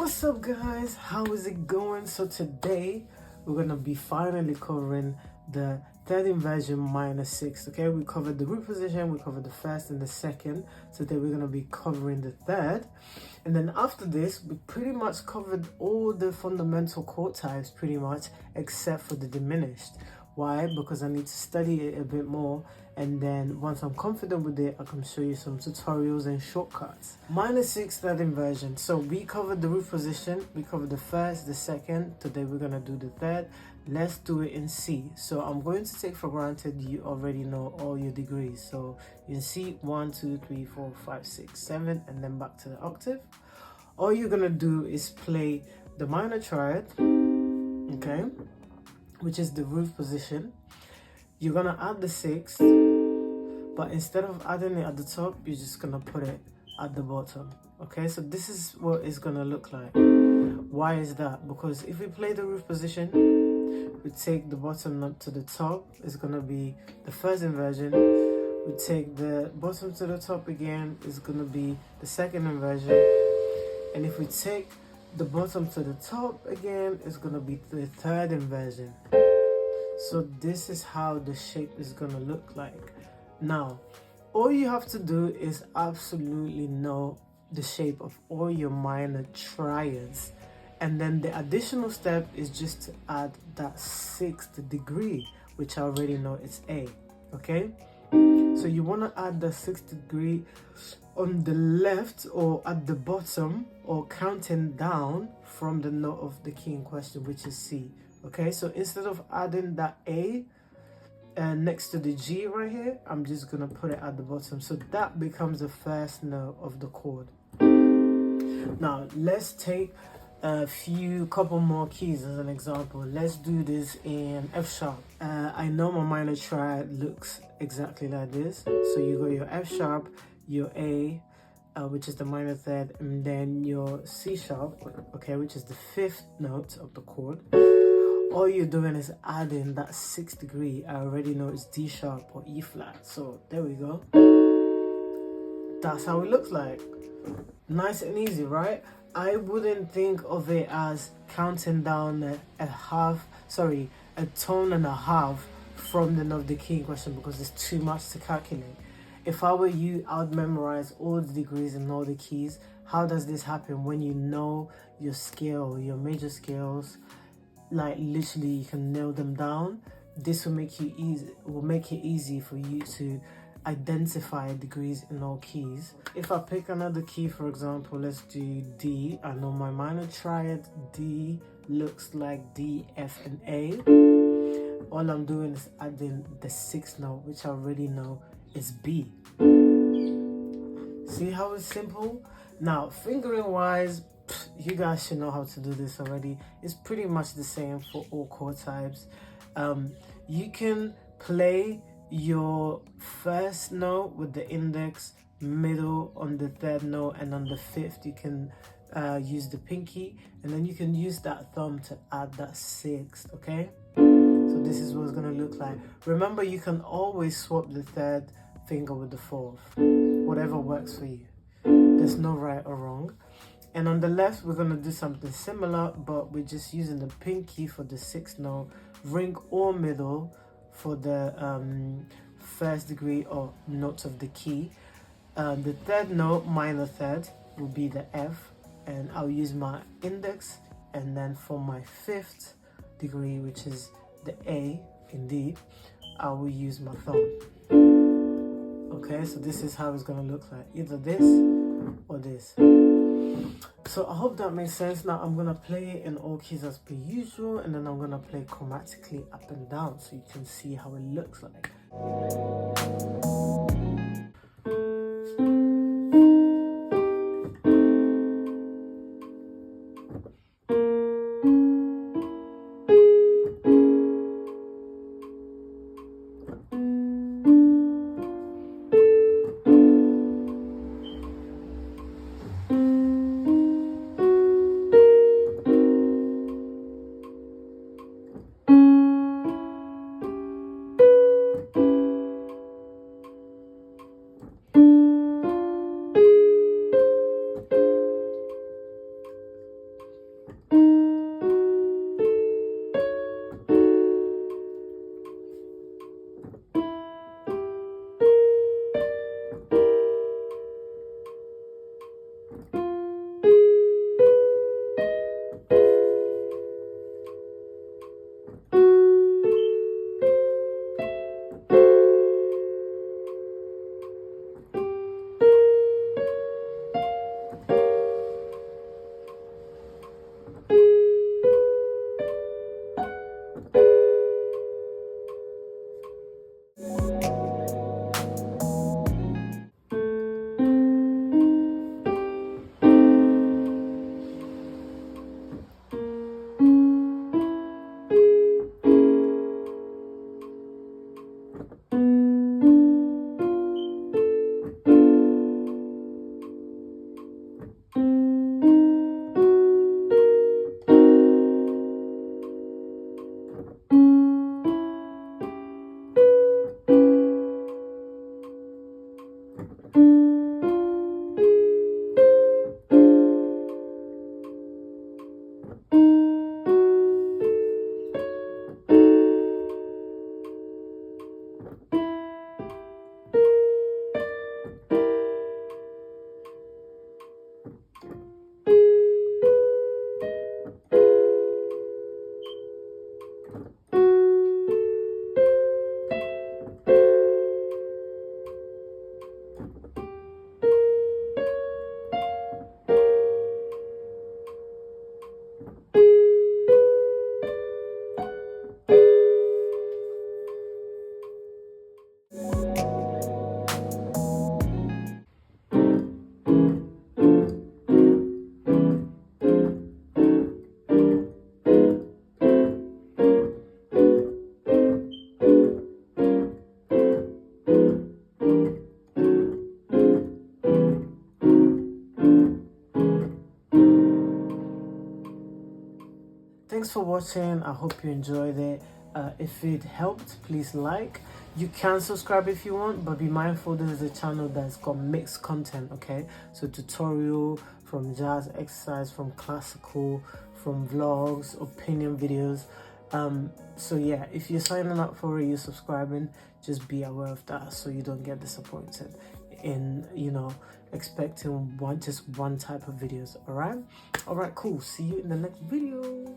What's up guys, how is it going? So today we're gonna be finally covering the third inversion minor 6. Okay, we covered the root position, we covered the first and the second. Today we're gonna be covering the third, and then after this we pretty much covered all the fundamental chord types pretty much, except for the diminished. Why? Because I need to study it a bit more, and then once I'm confident with it, I can show you some tutorials and shortcuts. Minor 6 third inversion. So we covered the root position, we covered the first, the second. Today we're gonna do the third. Let's do it in C. So I'm going to take for granted you already know all your degrees. So in C, 1, 2, 3, 4, 5, 6, 7, and then back to the octave. All you're gonna do is play the minor triad, okay, which is the root position. You're gonna add the 6, but instead of adding it at the top, you're just gonna put it at the bottom. Okay, so this is what it's gonna look like. Why is that? Because if we play the root position, we take the bottom note to the top, it's gonna be the first inversion. We take the bottom to the top again, it's gonna be the second inversion. And if we take the bottom to the top again, it's gonna be the third inversion. So this is how the shape is gonna look like. Now, all you have to do is absolutely know the shape of all your minor triads, and then the additional step is just to add that 6th degree, which I already know it's A. Okay, so you want to add the 6th degree on the left or at the bottom, or counting down from the note of the key in question, which is C. Okay, so instead of adding that A next to the G right here, I'm just gonna put it at the bottom, so that becomes the first note of the chord. Now let's take a couple more keys as an example. Let's do this in F sharp. I know my minor triad looks exactly like this. So you got your F sharp, your A, which is the minor third, and then your C sharp, okay, which is the 5th note of the chord. All you're doing is adding that 6th degree. I already know it's D sharp or E flat. So there we go. That's how it looks like. Nice and easy, right? I wouldn't think of it as counting down a tone and a half from the note of the key in question, because it's too much to calculate. If I were you, I would memorize all the degrees and all the keys. How does this happen? When you know your scale, your major scales, like literally you can nail them down. This will make it easy for you to identify degrees in all keys. If I pick another key, for example, let's do D. I know my minor triad D looks like D, F, and A. All I'm doing is adding the 6th note, which I already know is B. See how it's simple? Now, fingering wise, you guys should know how to do this already. It's pretty much the same for all chord types. You can play your first note with the index, middle on the 3rd note, and on the 5th you can use the pinky, and then you can use that thumb to add that 6th. Okay, so this is what it's gonna look like. Remember, you can always swap the 3rd finger with the 4th, whatever works for you. There's no right or wrong. And on the left, we're gonna do something similar, but we're just using the pinky for the 6th note, ring or middle for the 1st degree or notes of the key. The 3rd note, minor 3rd, will be the F, and I'll use my index. And then for my 5th degree, which is the A in D, I will use my thumb. Okay, so this is how it's gonna look like, either this or this. So I hope that makes sense. Now I'm gonna play it in all keys as per usual, and then I'm gonna play chromatically up and down so you can see how it looks like. Thanks for watching. I hope you enjoyed it. If it helped, please like. You can subscribe if you want, but be mindful this is a channel that's got mixed content, okay? So tutorial, from jazz exercise, from classical, from vlogs, opinion videos. So yeah, if you're signing up for it, you're subscribing, just be aware of that so you don't get disappointed in, you know, expecting just one type of videos. All right, cool. See you in the next video.